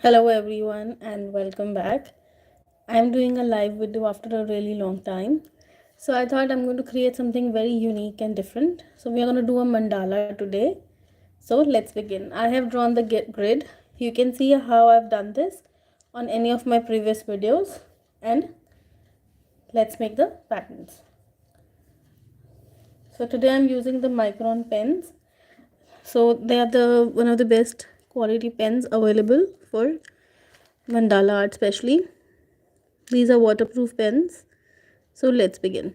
Hello everyone and welcome back. I'm doing a live video after a really long time. So I thought I'm going to create something very unique and different. So we are going to do a mandala today. So let's begin. I have drawn the grid. You can see how I've done this on any of my previous videos, and let's make the patterns. So today I'm using the micron pens. So they are the one of the best quality pens available for mandala art especially. These are waterproof pens. So let's begin.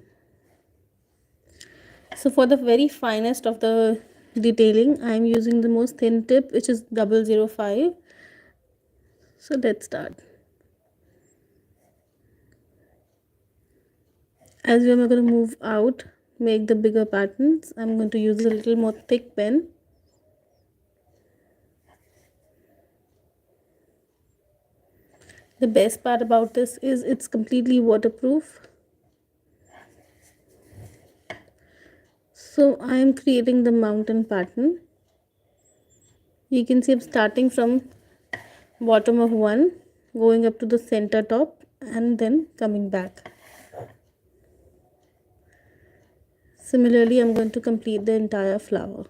So for the very finest of the detailing, I am using the most thin tip, which is 005. So let's start. As we are going to move out, make the bigger patterns, I'm going to use a little more thick pen. The best part about this is it's completely waterproof. So I am creating the mountain pattern. You can see I'm starting from bottom of one, going up to the center top, and then coming back. Similarly, I'm going to complete the entire flower.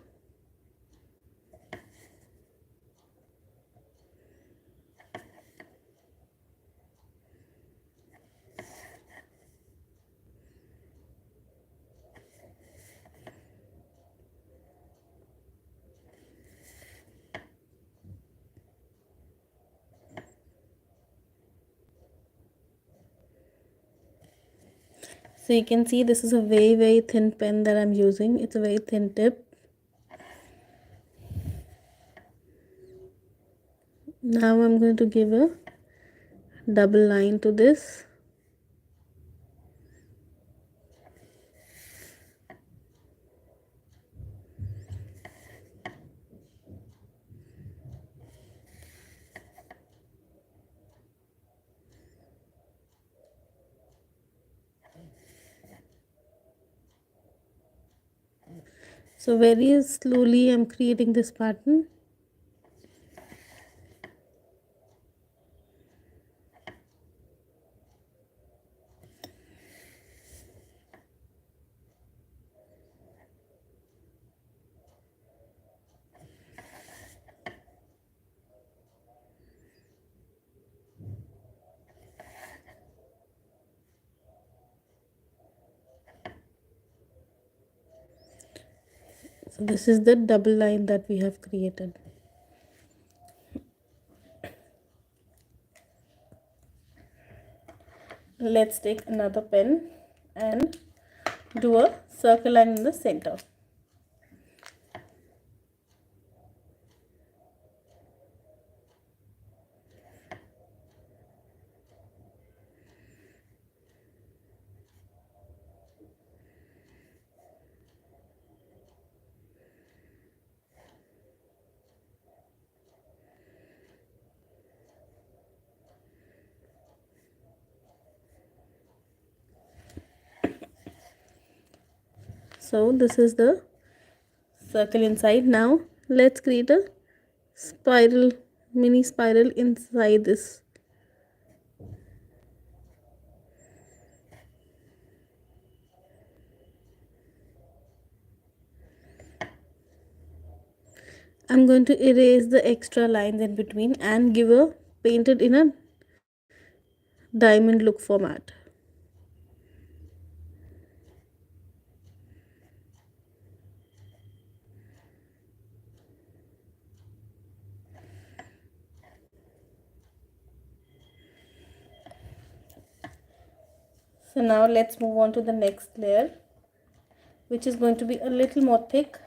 So you can see this is a very thin pen that I'm using. It's a very thin tip. Now I'm going to give a double line to this. So very slowly I'm creating this pattern. So this is the double line that we have created. Let's take another pen and do a circle line in the center. So this is the circle inside. Now let's create a spiral, mini spiral inside this. I'm going to erase the extra lines in between and give a painted in a diamond look format. So now let's move on to the next layer, which is going to be a little more thick.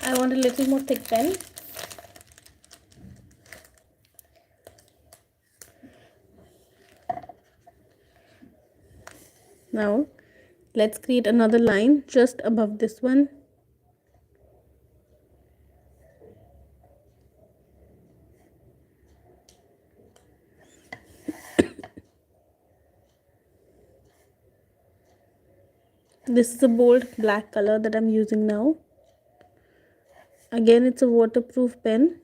I want a little more thick pen. Now let's create another line just above this one. This is a bold black color that I'm using now. Again, it's a waterproof pen.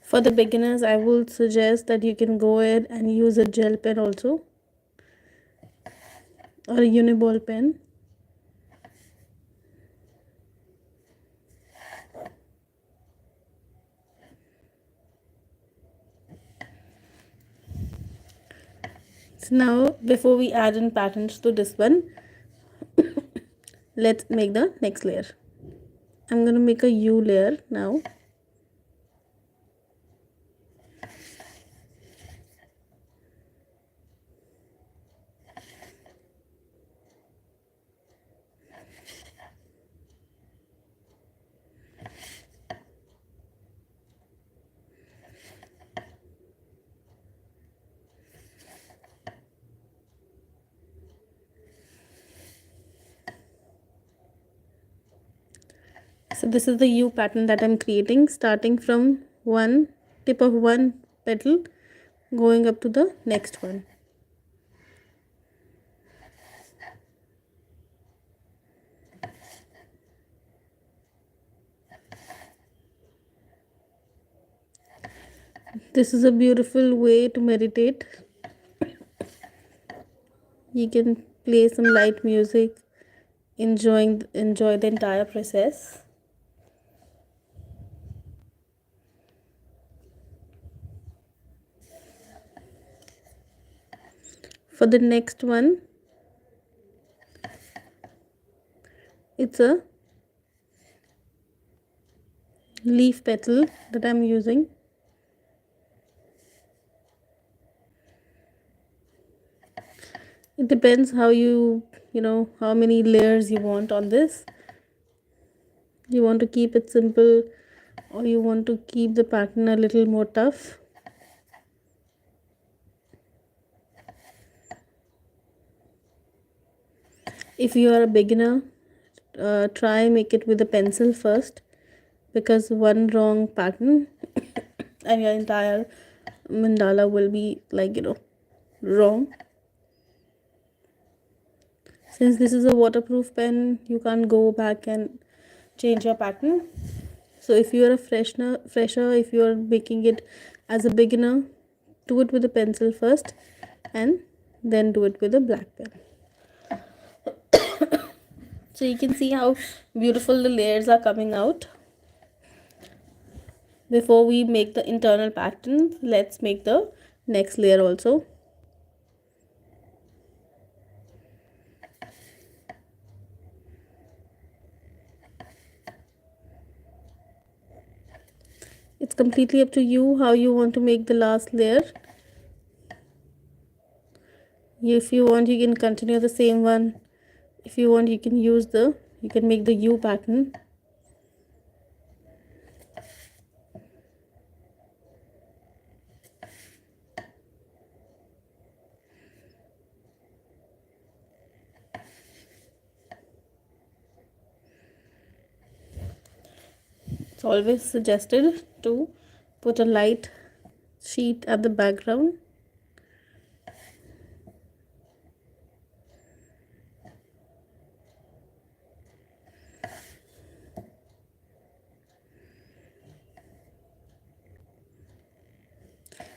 For the beginners, I will suggest that you can go ahead and use a gel pen also, or a uniball pen. So now, before we add in patterns to this one, let's make the next layer. I'm going to make a U layer now. So this is the U pattern that I'm creating, starting from one tip of one petal going up to the next one. This is a beautiful way to meditate. You can play some light music, enjoy the entire process. For the next one, it's a leaf petal that I'm using. It depends how how many layers you want on this. You want to keep it simple, or you want to keep the pattern a little more tough. If you are a beginner, try make it with a pencil first, because one wrong pattern and your entire mandala will be wrong. Since this is a waterproof pen, you can't go back and change your pattern. So if you are a fresher, if you are making it as a beginner, do it with a pencil first and then do it with a black pen. So you can see how beautiful the layers are coming out. Before we make the internal pattern, let's make the next layer also. It's completely up to you how you want to make the last layer. If you want, you can continue the same one. If you want, you can make the U pattern. It's always suggested to put a light sheet at the background.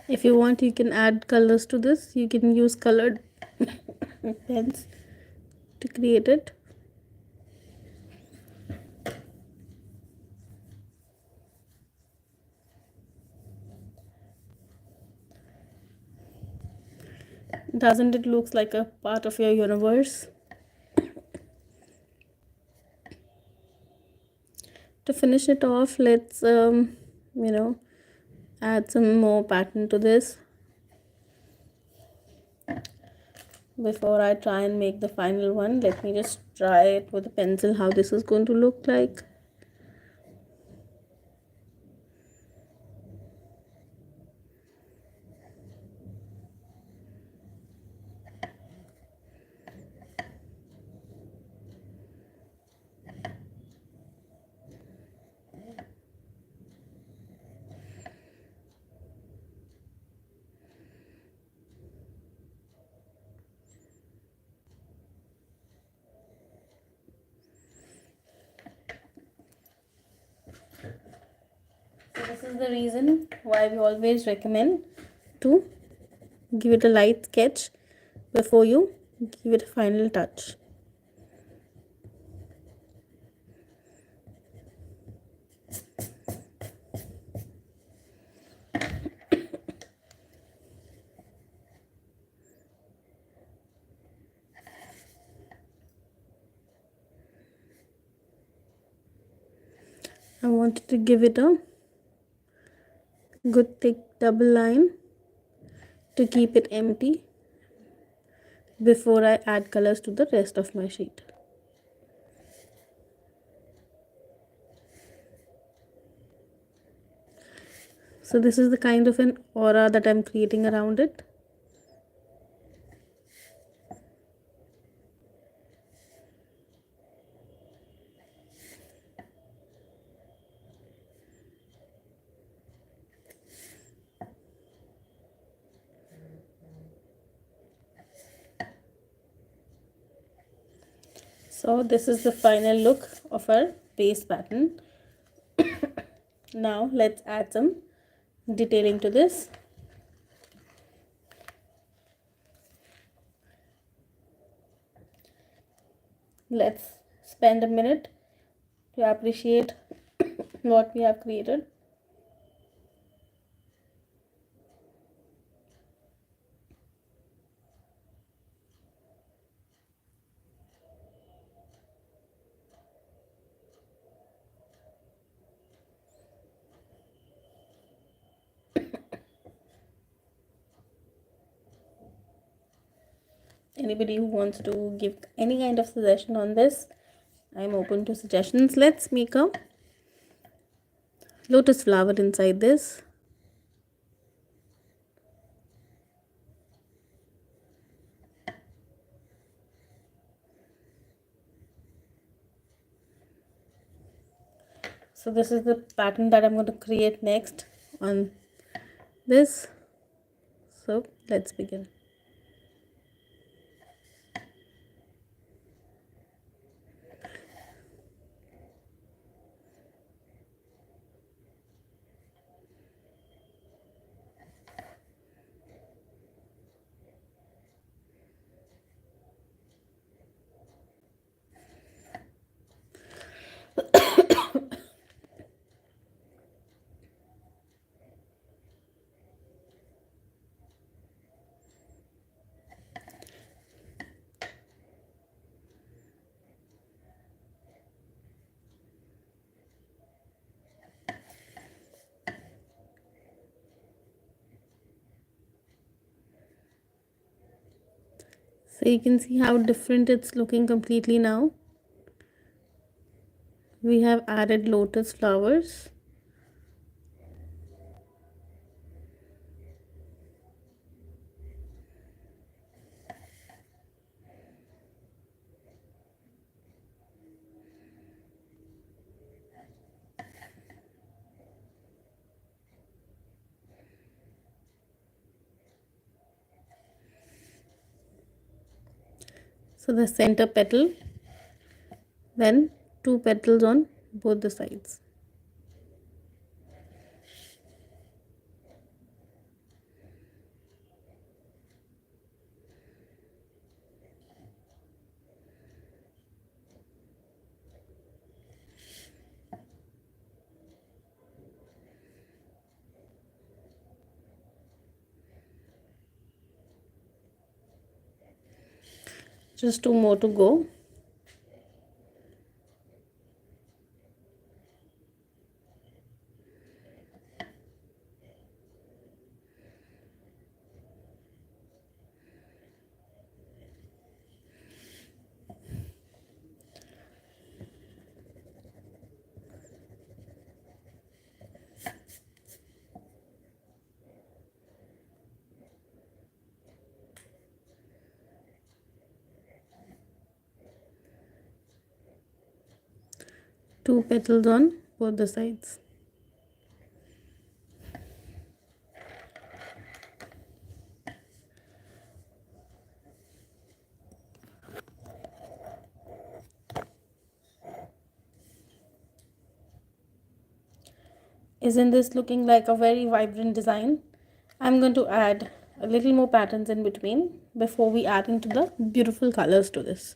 If you want, you can add colors to this. You can use colored pens to create it. Doesn't it look like a part of your universe? To finish it off, let's add some more pattern to this. Before I try and make the final one, let me just try it with a pencil how this is going to look like. this is the reason why we always recommend to give it a light sketch before you give it a final touch. I wanted to give it a good thick double line to keep it empty before I add colors to the rest of my sheet. So this is the kind of an aura that I'm creating around it. So this is the final look of our base pattern. Now let's add some detailing to this. Let's spend a minute to appreciate what we have created. Anybody who wants to give any kind of suggestion on this, I'm open to suggestions. Let's make a lotus flower inside this. So this is the pattern that I'm going to create next on this. So let's begin. So you can see how different it's looking completely now. We have added lotus flowers. So the center petal, then 2 petals on both the sides. Just 2 more to go. Two petals on both the sides. Isn't this looking like a very vibrant design? I'm going to add a little more patterns in between before we add into the beautiful colors to this.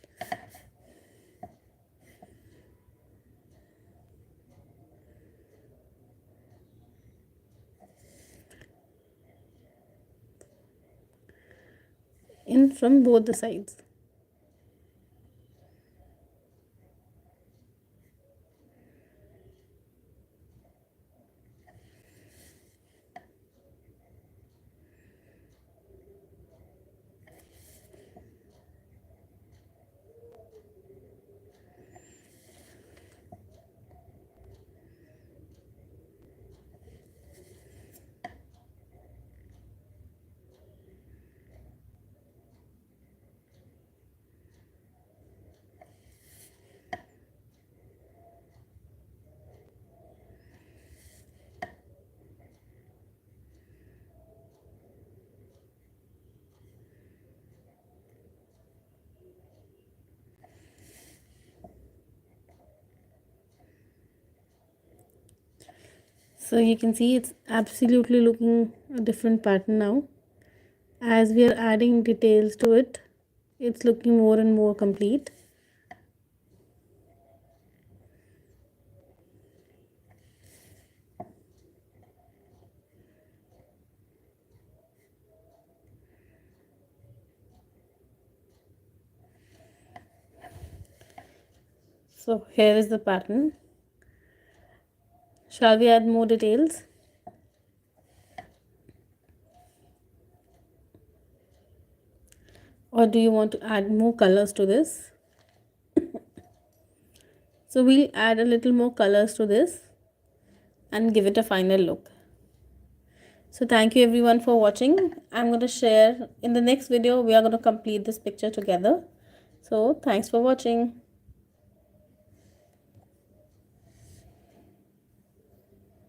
In from both the sides. So you can see it's absolutely looking a different pattern now. As we are adding details to it, it's looking more and more complete. So here is the pattern. Shall we add more details? Or do you want to add more colors to this? So we'll add a little more colors to this and give it a final look. So thank you everyone for watching. I'm going to share in the next video. We are going to complete this picture together. So thanks for watching.